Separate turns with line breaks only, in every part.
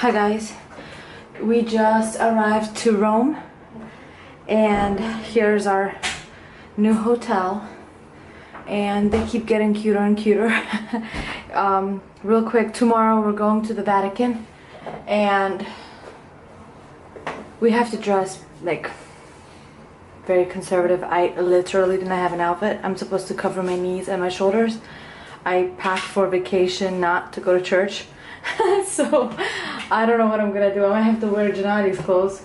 Hi guys, we just arrived to Rome and here's our new hotel and they keep getting cuter and cuter. Real quick, tomorrow we're going to the Vatican and we have to dress like very conservative. I literally didn't have an outfit. I'm supposed to cover my knees and my shoulders. I packed for vacation, not to go to church. So I don't know what I'm gonna do. I might have to wear Gennadi's clothes.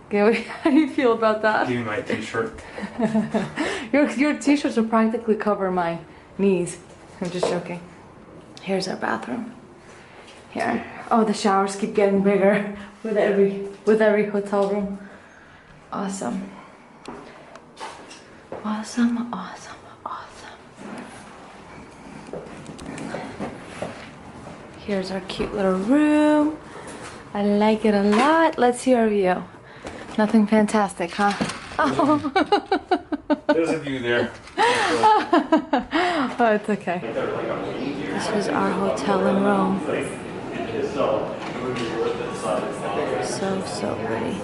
Gary, how do you feel about that?
Give me my t-shirt.
Your t-shirts will practically cover my knees. I'm just joking. Here's our bathroom. Here. Oh, the showers keep getting bigger with every hotel room. Awesome. Awesome, awesome, awesome. Here's our cute little room. I like it a lot. Let's see our view. Nothing fantastic, huh? Oh.
There's a view there.
Oh, it's okay. This is our hotel in Rome. So pretty.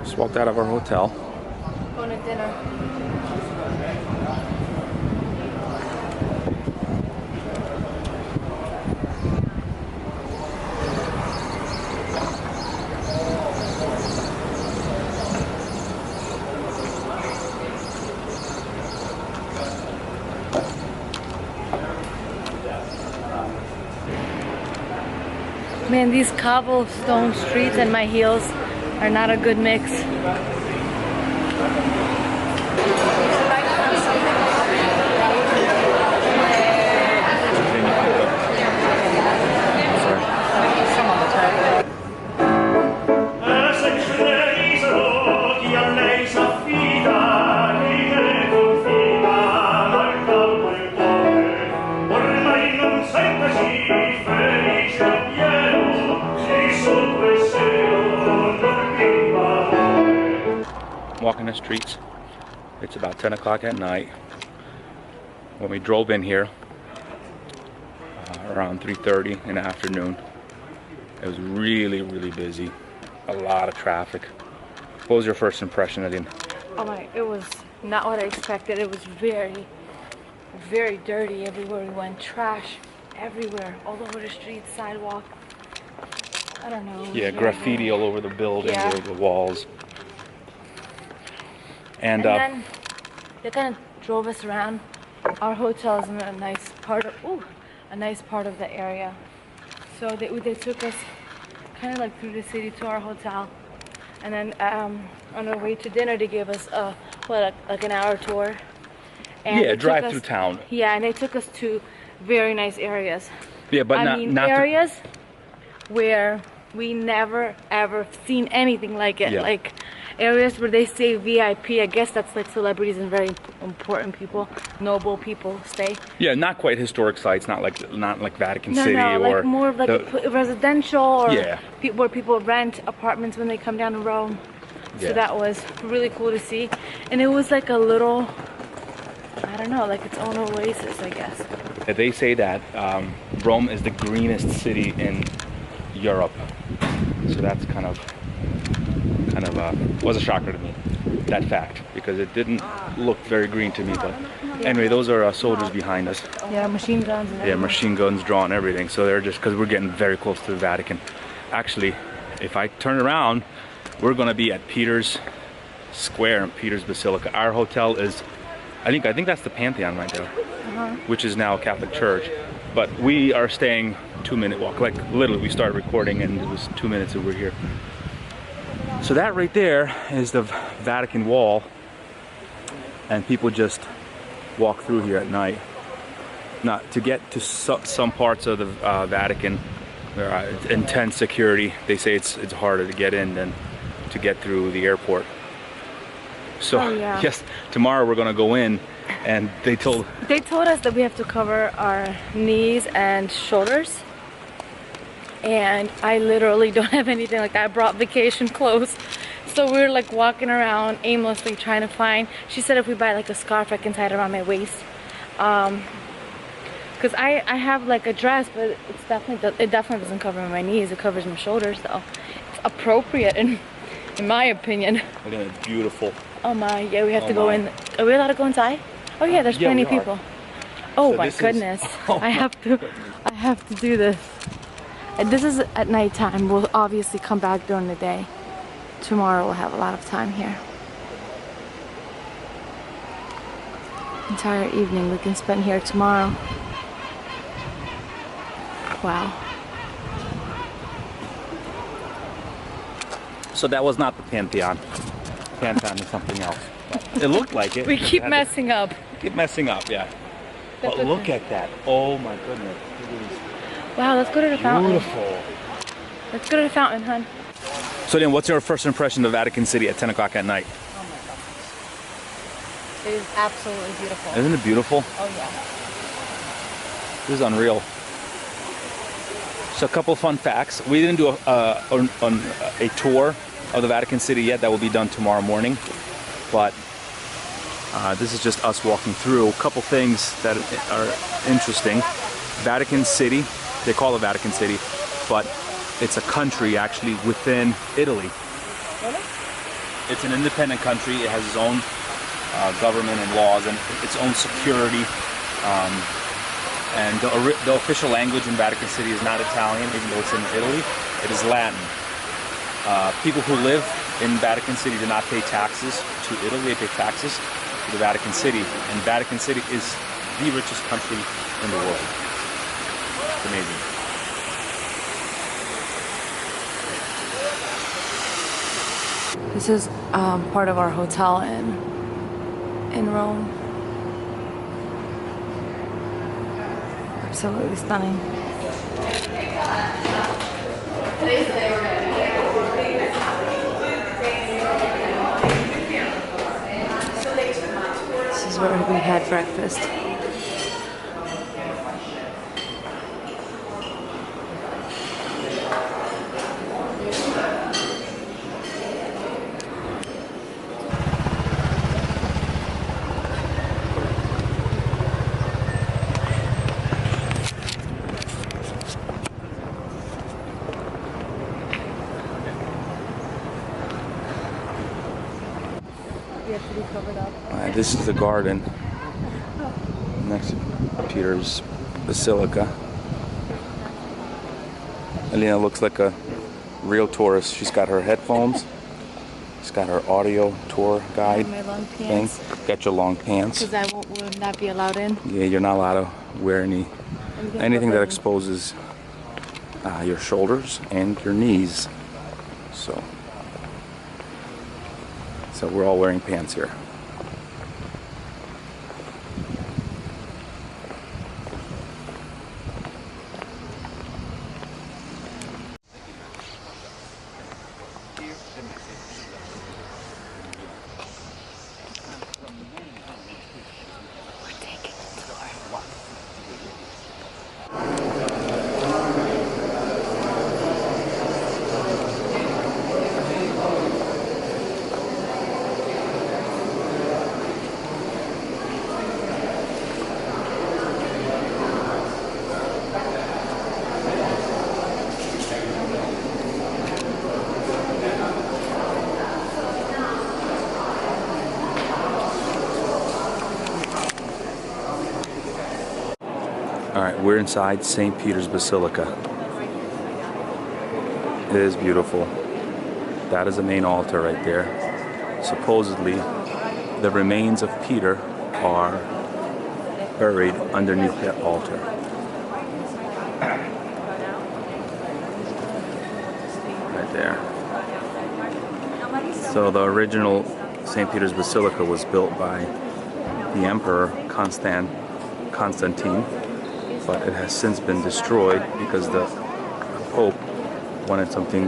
Just walked out of our hotel.
Going to dinner. Man, these cobblestone streets and my heels are not a good mix.
Walking the streets. It's about 10 o'clock at night. When we drove in here around 3:30 in the afternoon, it was really busy. A lot of traffic. What was your first impression, Alina?
Oh my, it was not what I expected. It was very dirty everywhere we went. Trash everywhere, all over the streets, sidewalk. I don't know.
Yeah, graffiti all over the building, all over the walls. And
then they kind of drove us around. Our hotel is in a nice part of the area. So they took us kind of like through the city to our hotel, and then on our way to dinner they gave us like an hour tour. And
yeah, drive through town.
Yeah, and they took us to very nice areas.
Yeah, but not
areas where we never ever seen anything like it.
Yeah.
Like areas where they say VIP. I guess that's like celebrities and very important people, noble people stay.
Yeah, not quite historic sites, not like Vatican City
or
like
more of like residential or
yeah.
Where people rent apartments when they come down to Rome. So
Yeah.
that was really cool to see, and it was like a little, I don't know, like its own oasis, I guess.
They say that Rome is the greenest city in Europe, so that's kind of was a shocker to me, that fact, because it didn't look very green to me. But anyway, those are soldiers behind us.
Yeah, machine guns. And
yeah, machine guns drawn, everything. So they're just because we're getting very close to the Vatican. Actually, if I turn around, we're gonna be at Peter's Square and Peter's Basilica. Our hotel is, I think that's the Pantheon right there, which is now a Catholic church. But we are staying 2-minute walk. Like literally, we started recording and it was 2 minutes that we're here. So that right there is the Vatican wall, and people just walk through here at night. Not to get to some parts of the Vatican, there are intense security. They say it's harder to get in than to get through the airport. So yes, tomorrow we're gonna go in, and they told
us that we have to cover our knees and shoulders. And I literally don't have anything like that. I brought vacation clothes. So we were like walking around aimlessly trying to find, she said if we buy like a scarf I can tie it around my waist. Because I have like a dress, but it definitely doesn't cover my knees. It covers my shoulders though. It's appropriate in my opinion.
Look at it, beautiful.
Oh my, yeah, we have to go in. Are we allowed to go inside? Oh yeah, there's plenty of people. Oh so my goodness. I have to do this. And this is at nighttime. We'll obviously come back during the day. Tomorrow we'll have a lot of time here. Entire evening we can spend here tomorrow. Wow.
So that was not the Pantheon. Pantheon is something else. It looked like it.
We keep messing up.
Keep messing up, yeah. But look at that. Oh my goodness.
Wow, let's go to the fountain.
Beautiful.
Let's go to the fountain, hon.
So then, what's your first impression of Vatican City at 10 o'clock at night?
Oh my gosh. It is absolutely beautiful.
Isn't it beautiful?
Oh yeah.
This is unreal. So a couple fun facts. We didn't do a tour of the Vatican City yet. That will be done tomorrow morning. But this is just us walking through. A couple things that are interesting. Vatican City, they call it Vatican City, but it's a country actually within Italy.
Really?
It's an independent country. It has its own government and laws and its own security. And the official language in Vatican City is not Italian, even though it's in Italy. It is Latin. People who live in Vatican City do not pay taxes to Italy. They pay taxes to the Vatican City. And Vatican City is the richest country in the world. It's amazing.
This is part of our hotel in Rome. Absolutely stunning. This is where we had breakfast.
This is the garden next to Peter's Basilica. Alina looks like a real tourist. She's got her headphones. She's got her audio tour guide
my long
thing.
pants.
Got your long pants.
Because I will not be allowed in.
Yeah, you're not allowed to wear anything that exposes your shoulders and your knees. So we're all wearing pants here. Alright, we're inside St. Peter's Basilica. It is beautiful. That is the main altar right there. Supposedly, the remains of Peter are buried underneath that altar. Right there. So the original St. Peter's Basilica was built by the Emperor Constantine, but it has since been destroyed because the Pope wanted something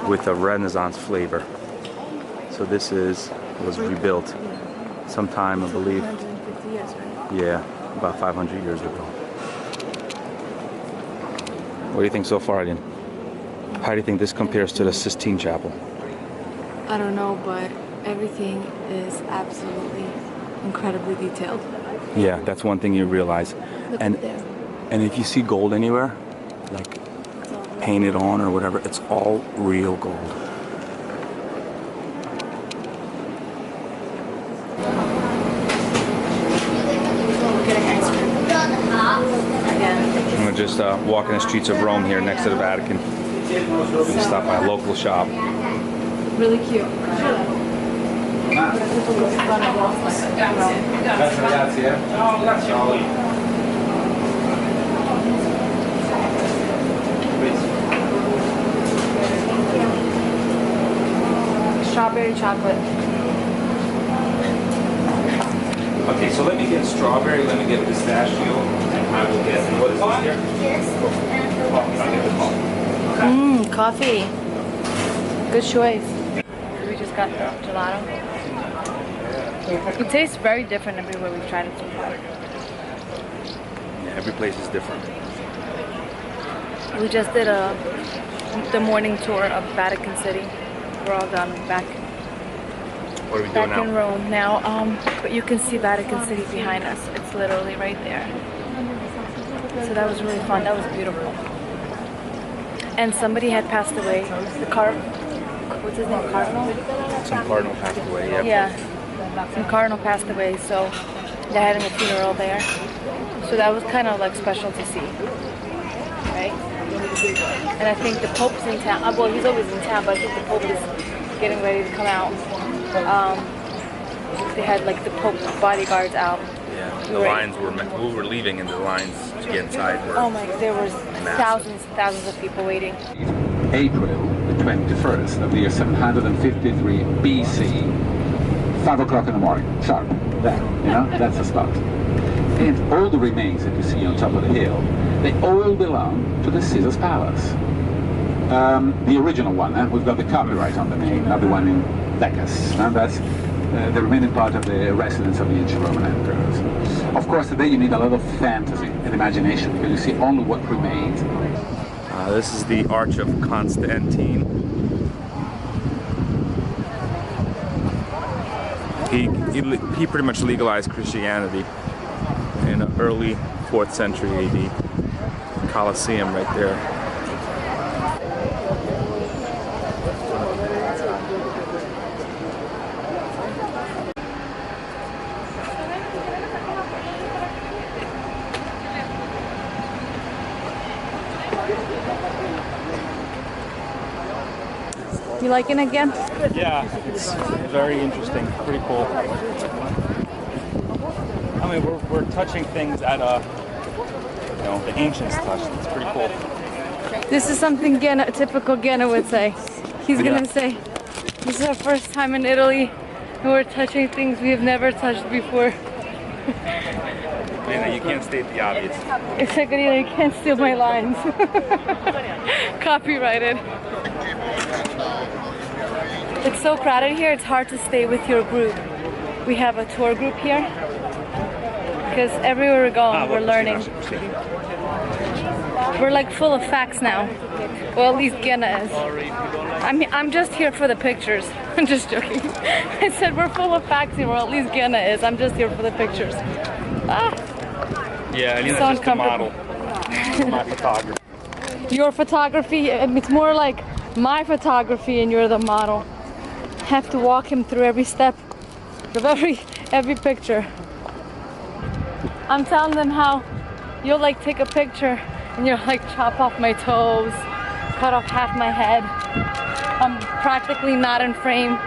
with a Renaissance flavor. So this was rebuilt sometime, I believe.
150 years, right?
Yeah, about 500 years ago. What do you think so far, Alina? How do you think this compares to the Sistine Chapel?
I don't know, but everything is absolutely incredibly detailed.
Yeah, that's one thing you realize.
Look
And
up there.
and if you see gold anywhere, like painted on or whatever, it's all real gold.
Getting ice cream. Again.
I'm just walking the streets of Rome here next to the Vatican. Gonna stop by a local shop.
Really cute. Strawberry chocolate.
Okay, so let me get strawberry, let me get pistachio, and I will get, what is this here? Coffee, I'll get the coffee.
Coffee. Good choice. We just got the gelato. It tastes very different everywhere we've tried it so far.
Yeah, every place is different.
We just did the morning tour of Vatican City. We're all done. Back
What are we doing
in
now?
Rome now. But you can see Vatican City behind us. It's literally right there. So that was really fun. That was beautiful. And somebody had passed away. What's his name? Cardinal?
Some cardinal passed away, yeah.
Yeah. Some cardinal passed away, so they're having a funeral there. So that was kind of like special to see. Right? And I think the Pope's in town. Well, he's always in town, but I think the Pope is getting ready to come out. They had like the Pope's bodyguards out.
Yeah, the lines were, we were leaving and the lines to get inside were...
Oh my, there was thousands of people waiting.
April the 21st of the year 753 BC, 5 o'clock in the morning, sharp. That, you know, that's the spot. And all the remains that you see on top of the hill, they all belong to the Caesar's palace. The original one, we've got the copyright on the name, not the one in Decus. That's the remaining part of the residence of the ancient Roman emperors. Of course, today you need a lot of fantasy and imagination because you see only what remains.
This is the Arch of Constantine. He pretty much legalized Christianity in the early 4th century AD. Colosseum right there.
You liking it again?
Yeah, it's very interesting, pretty cool. I mean, we're touching things at you know, the ancients touched. It's pretty cool.
This is something typical Genna would say. He's gonna say, this is our first time in Italy and we're touching things we have never touched before.
Man, you can't state the obvious.
Exactly, you can't steal my lines. Copyrighted. It's so crowded here, it's hard to stay with your group. We have a tour group here because everywhere we're going, we're learning. We're like full of facts now. Well, at least Genna is. I'm just here for the pictures. I'm just joking. I said we're full of facts here. Well, at least Genna is. I'm just here for the pictures. Ah.
Yeah, Alina's
So
just a model. My photographer.
Your photography, it's more like my photography and you're the model. Have to walk him through every step of every picture. I'm telling them how you'll like take a picture and you'll like chop off my toes, cut off half my head. I'm practically not in frame.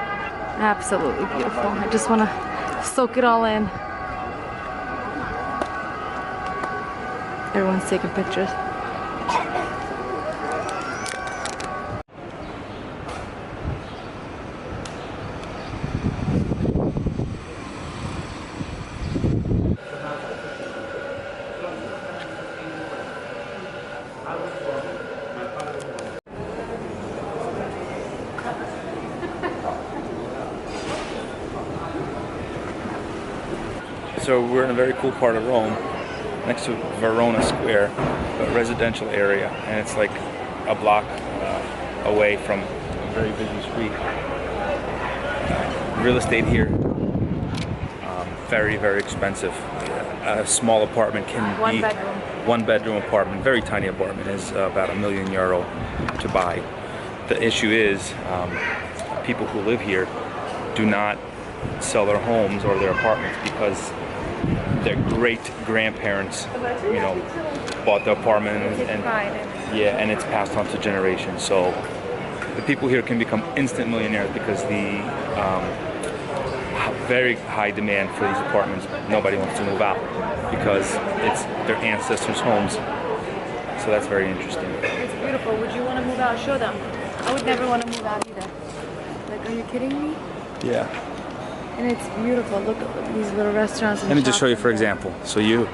Absolutely beautiful. I just want to soak it all in. Everyone's taking pictures.
So we're in a very cool part of Rome, next to Verona Square, a residential area, and it's like a block away from a very busy street. Real estate here, very, very expensive. A small apartment can be one bedroom apartment, very tiny apartment, is about €1,000,000 to buy. The issue is people who live here do not sell their homes or their apartments because their great grandparents, you know, bought the apartment and it's passed on to generations. So the people here can become instant millionaires because the very high demand for these apartments. Nobody wants to move out because it's their ancestors' homes. So that's very interesting.
It's beautiful. Would you want to move out? Show them. I would never want to move out either. Like, are you kidding me?
Yeah.
And it's beautiful. Look at these little restaurants and
Let me just show you,
shops
for
in there.
example. So you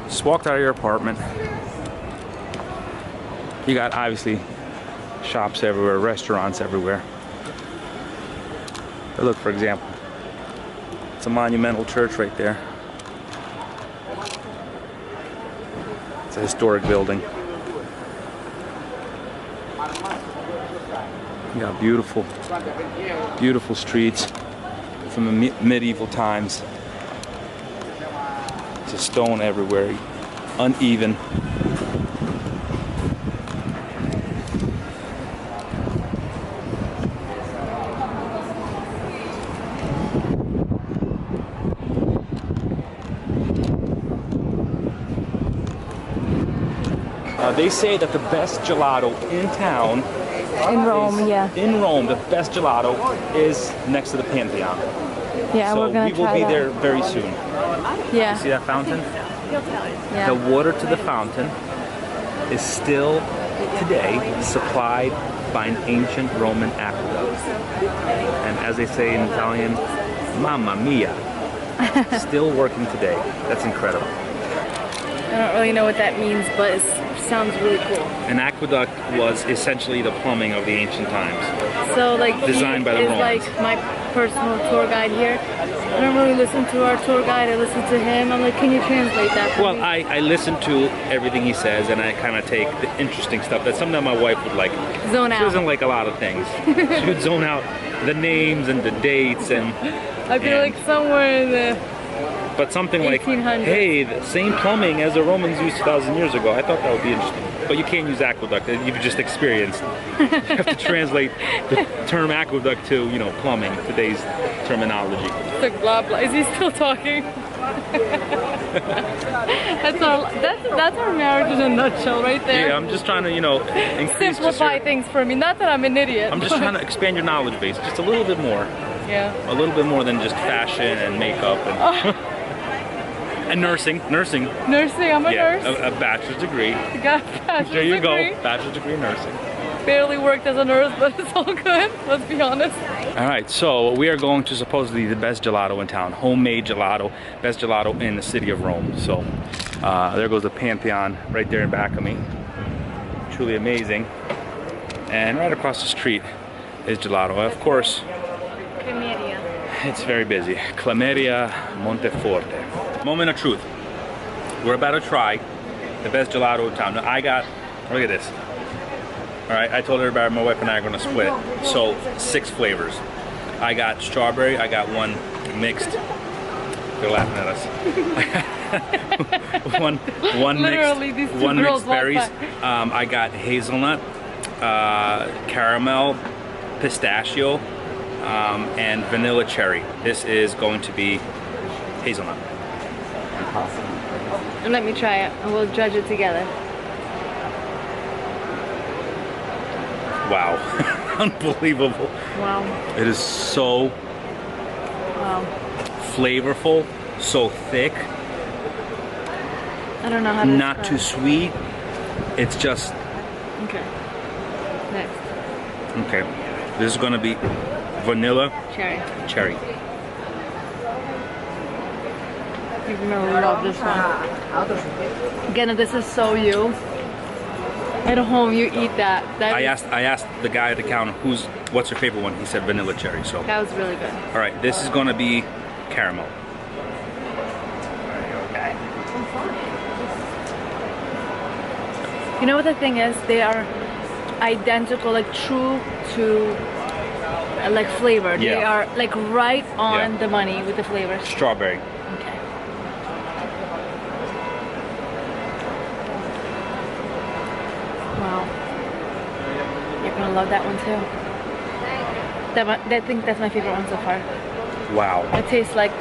just walked out of your apartment. You got obviously shops everywhere, restaurants everywhere. But look, for example, it's a monumental church right there. It's a historic building. You got beautiful, beautiful streets from the medieval times. Just stone everywhere, uneven. They say that the best gelato in town,
In Rome, yeah.
in Rome, the best gelato is next to the Pantheon.
Yeah,
So
we're gonna
we will
try
be
that.
there very soon.
Yeah.
See that fountain?
Yeah.
The water to the fountain is still today supplied by an ancient Roman aqueduct. And as they say in Italian, mamma mia, still working today. That's incredible.
I don't really know what that means, but it sounds really cool.
An aqueduct was essentially the plumbing of the ancient times.
So like
Designed by the
he is
Romans.
like my personal tour guide here. I don't really listen to our tour guide, I listen to him. I'm like, can you translate that for
Well,
me?
I listen to everything he says, and I kind of take the interesting stuff that sometimes my wife would like.
Zone
She
out.
doesn't like a lot of things. She would zone out the names and the dates and.
I feel like somewhere in the
But something like,
1800s.
hey, the same plumbing as the Romans used 2,000 years ago. I thought that would be interesting. But you can't use aqueduct. You've just experienced. You have to translate the term aqueduct to, you know, plumbing, today's terminology.
it's like blah blah. Is he still talking? that's our marriage in a nutshell right there.
Yeah, I'm just trying to, you know, increase
Simplify things for me. Not that I'm an idiot.
I'm just trying to expand your knowledge base just a little bit more.
Yeah.
A little bit more than just fashion and makeup and, and nursing.
Nursing, I'm a
Yeah,
nurse.
a bachelor's degree.
I got a bachelor's
There you
degree.
go, bachelor's degree in nursing.
Barely worked as a nurse, but it's all good. Let's be honest.
All right, so we are going to supposedly the best gelato in town, homemade gelato, best gelato in the city of Rome. So there goes the Pantheon right there in back of me. Truly amazing. And right across the street is gelato. Of course, it's very busy. Clameria Monteforte. Moment of truth. We're about to try the best gelato in town. Now I got, look at this. All right, I told everybody my wife and I are gonna split. So 6 flavors. I got strawberry, I got one mixed. They're laughing at us. one
Literally, these
mixed,
two
one
girls
mixed berries.
walked
I got hazelnut, caramel, pistachio, and vanilla cherry. This is going to be hazelnut.
And let me try it, and we'll judge it together.
Wow, unbelievable.
Wow.
It is so
Wow.
flavorful, so thick,
I don't know how to
not too
describe
sweet. It's just,
it. Okay. Next.
okay. This is gonna be vanilla
Cherry.
cherry.
You're gonna love this one. Again, this is so you. At home, you eat that.
I asked the guy at the counter, what's your favorite one? He said vanilla cherry. So,
That was really good.
all right, this is gonna be caramel.
You know what the thing is? They are identical, like true to like flavor. They
Yeah.
are like right on
Yeah.
the money with the flavors.
Strawberry.
Okay. Wow. You're gonna love that one too. I think that's my favorite one so far.
Wow.
It tastes like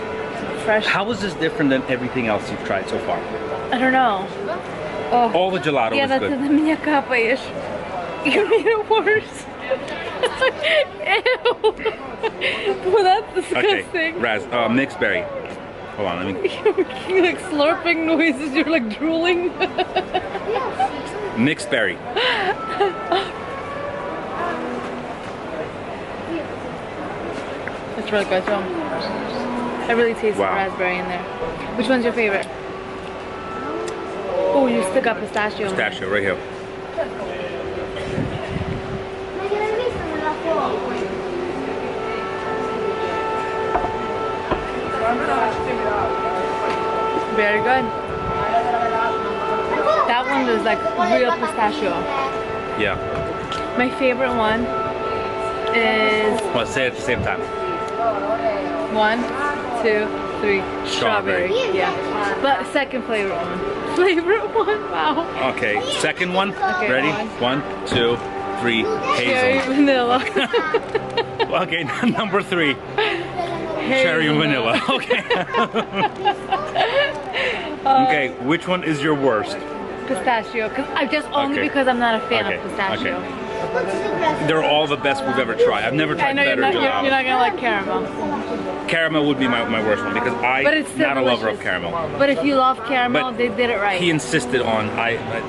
fresh.
How is this different than everything else you've tried so far?
I don't know. Oh.
All the gelato
Yeah,
is
that's
good.
the minha capa ish. You made it worse. Ew. Well, that's disgusting.
Okay, Raz, mixed berry. Hold on, let me.
You're making like slurping noises. You're like drooling.
Mixed berry.
It's really good, Joe. I really taste the
Wow.
raspberry in there. Which one's your favorite? Oh, you still got pistachio.
Pistachio, right here.
Very good. That one is like real pistachio.
Yeah.
My favorite one is
Well, say it at the same time.
1, 2, 3.
Strawberry.
Yeah. But second favorite one. Favorite one? Wow.
Okay, second one.
Okay,
Ready?
1,
2, 3.
cherry
Hazel.
vanilla.
Okay, number 3. Cherry and vanilla. Okay. Okay, which one is your worst?
Pistachio. Cause I just only
Okay.
because I'm not a fan
Okay,
of pistachio.
They're all the best we've ever tried. I've never
I
tried
know
better
you're
gelato.
not gonna like caramel.
Caramel would be my worst one because
But it's
I'm
still
not a lover of
delicious.
caramel.
But if you love caramel,
But
they did it right.
He insisted on,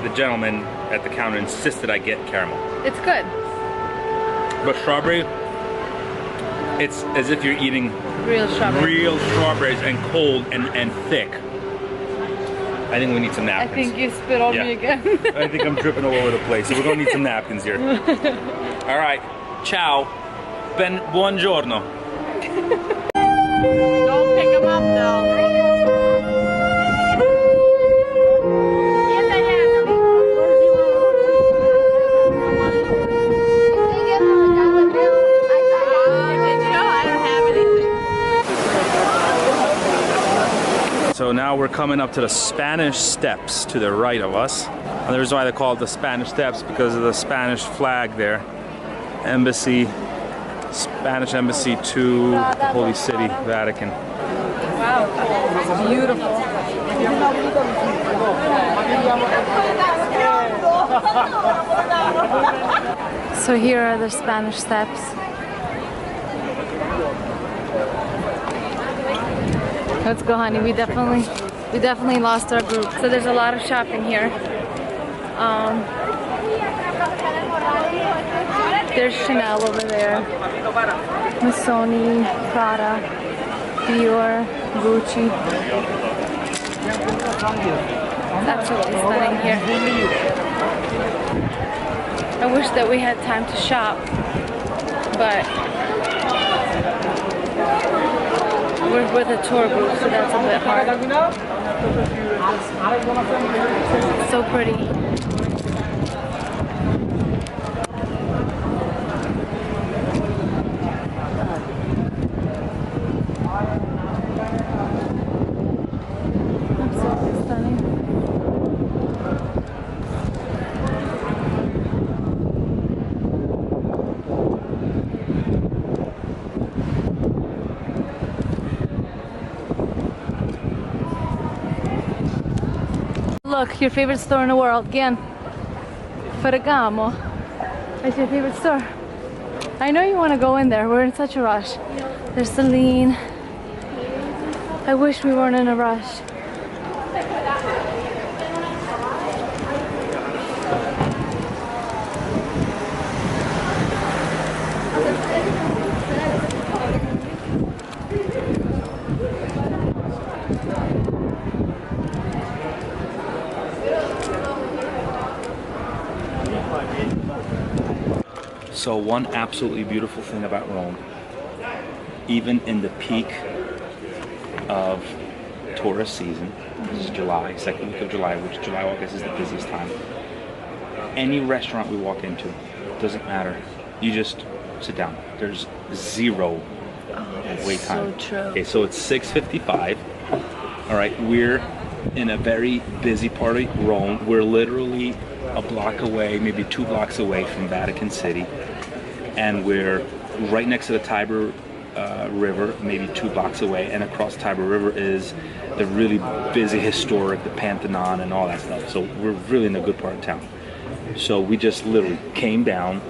the gentleman at the counter insisted I get caramel.
It's good.
But strawberry, it's as if you're eating
Real strawberry.
real strawberries and cold and thick. I think we need some
I
napkins.
think you spit on
Yeah.
me again.
I think I'm dripping all over the place, so we're gonna need some napkins here. All right, ciao, buongiorno.
Don't pick them up though.
So now we're coming up to the Spanish Steps to the right of us. And the reason why they call it the Spanish Steps because of the Spanish flag there. Embassy, Spanish Embassy to the Holy City, Vatican.
Wow, it's beautiful. So here are the Spanish Steps. Let's go, honey. We definitely lost our group. So there's a lot of shopping here. There's Chanel over there. Missoni, Prada, Dior, Gucci. It's absolutely stunning here. I wish that we had time to shop, but we're with a tour group, so that's a bit hard. So pretty. Absolutely stunning. Look, your favorite store in the world, again. Ferragamo. That's your favorite store. I know you want to go in there. We're in such a rush. There's Celine. I wish we weren't in a rush.
So one absolutely beautiful thing about Rome, even in the peak of tourist season, this is July, second week of July, which July, August is the busiest time. Any restaurant we walk into, doesn't matter, you just sit down. There's zero wait time.
So true.
Okay, so it's 6:55. All right, we're in a very busy part of Rome. We're literally a block away, maybe 2 blocks away from Vatican City, and we're right next to the Tiber River, maybe 2 blocks away, and across Tiber River is the really busy historic, the Pantheon and all that stuff. So we're really in a good part of town. So we just literally came down.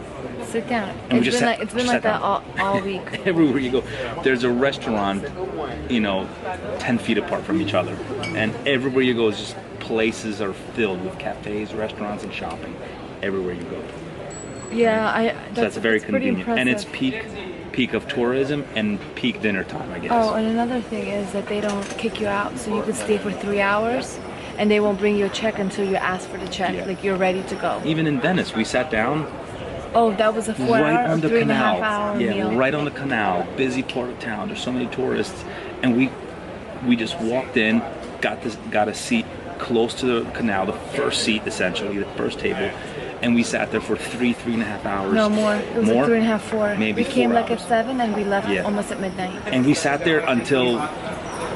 Sit down.
And
It's been like that all week.
Everywhere you go, there's a restaurant, you know, 10 feet apart from each other, and everywhere you go is just places are filled with cafes, restaurants, and shopping. Everywhere you go.
Yeah,
So that's very convenient, and it's peak of tourism and peak dinner time, I guess.
Oh, and another thing is that they don't kick you out, so you can stay for 3 hours, and they won't bring you a check until you ask for the check.
Yeah.
Like you're ready to go.
Even in Venice, we sat down.
Oh, that was a 4
right
hour
on the
3.5
canal.
hour
Yeah,
meal.
right on the canal, busy part of town. There's so many tourists, and we just walked in, got a seat close to the canal, the first seat essentially, the first table, and we sat there for 3.5 hours.
No more. It was
more?
like 3.5, 4.
Maybe
we came
4
like
hours.
at 7 and we left
Yeah.
almost at midnight.
And we sat there until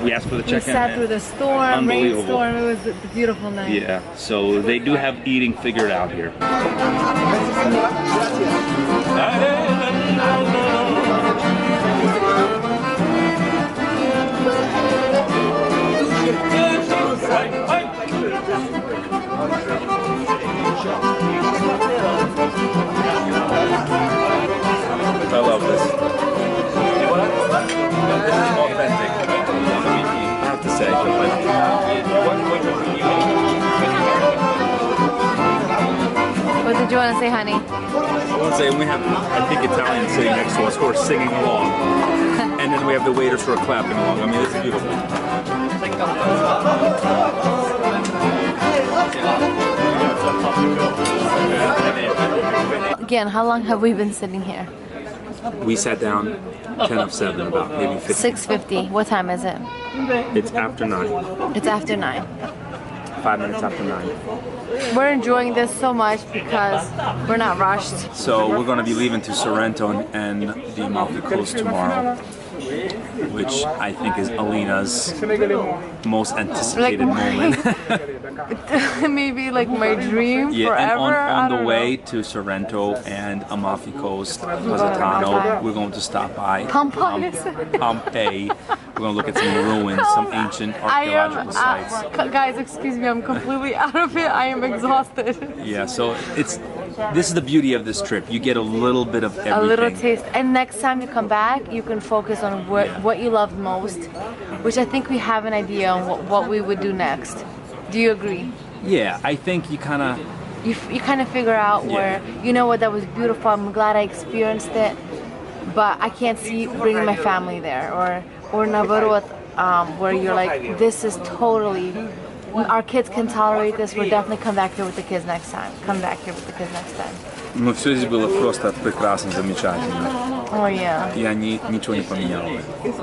we asked for the
We
check-in.
sat through the storm,
Unbelievable.
rainstorm. It was a beautiful night.
Yeah, so they do have eating figured out here. I love this. This is authentic. I have to say.
What did you want to say, honey?
I want to say we have, I think, Italians sitting next to us who are singing along, and then we have the waiters who are clapping along. I mean, this is beautiful.
Again, how long have we been sitting here?
We sat down 10 of 7, about maybe 50.
6:50. What time is it?
It's after 9.
It's after 9.
5 minutes after 9.
We're enjoying this so much because we're not rushed.
So we're going to be leaving to Sorrento and the Amalfi Coast tomorrow, which I think is Alina's most anticipated moment.
Maybe like my dream
Yeah,
forever.
and on the way to Sorrento and Amalfi Coast, Positano, we're going to stop by Pompeii. We're going to look at some ruins, some ancient archaeological sites.
Guys, excuse me, I'm completely out of it. I am exhausted.
Yeah, so this is the beauty of this trip. You get a little bit of everything.
A little taste. And next time you come back, you can focus on what you love most, which I think we have an idea on what we would do next. Do you agree?
Yeah, I think you kind of...
You kind of figure out where, you know what, that was beautiful, I'm glad I experienced it, but I can't see bringing my family there. Or Navarro, where you're like, this is totally, our kids can tolerate this, we'll definitely come back here with the kids next time. Come back here with the kids next time.
Ну, все здесь было просто прекрасно, замечательно.
Oh yeah.
Я ничего не поменял.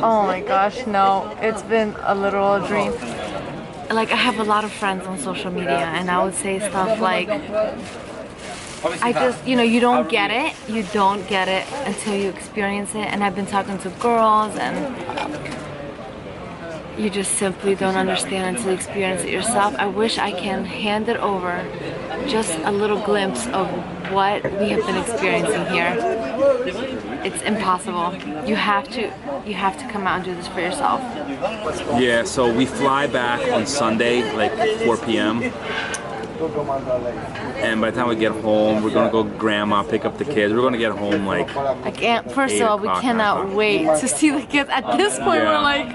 Oh my gosh, no. It's been a literal dream. Like, I have a lot of friends on social media, and I would say stuff like, I just, you don't get it. You don't get it until you experience it. And I've been talking to girls, and you just simply don't understand until you experience it yourself. I wish I can hand it over just a little glimpse of what we have been experiencing here. It's impossible. You have to come out and do this for yourself.
Yeah, so we fly back on Sunday, like 4 p.m. And by the time we get home, we're gonna go grandma, pick up the kids. We're gonna get home like...
I can't, first of all, we cannot wait to see the kids. At this point, we're like,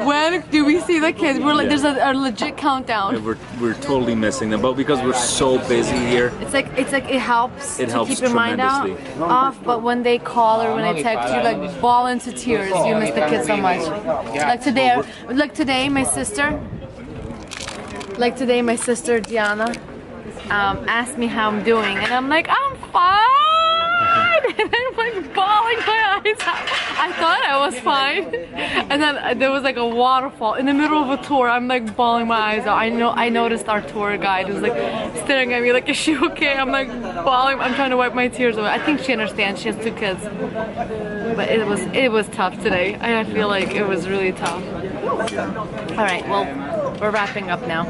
when do we see the kids? We're like, there's a legit countdown.
We're totally missing them, but because we're so busy here,
It's like it helps
It
to
helps
keep your mind out
tremendously.
off, but when they call or when they text you, like ball into tears. You miss the kids so much. Like today, my sister Diana asked me how I'm doing, and I'm like, I'm fine, and I'm like bawling my eyes out. I thought I was fine, and then there was like a waterfall in the middle of a tour. I'm like bawling my eyes out. I noticed our tour guide was like staring at me like, is she okay? I'm like bawling. I'm trying to wipe my tears away. I think she understands. She has 2 kids, but it was tough today. I feel like it was really tough. All right, well, we're wrapping up now.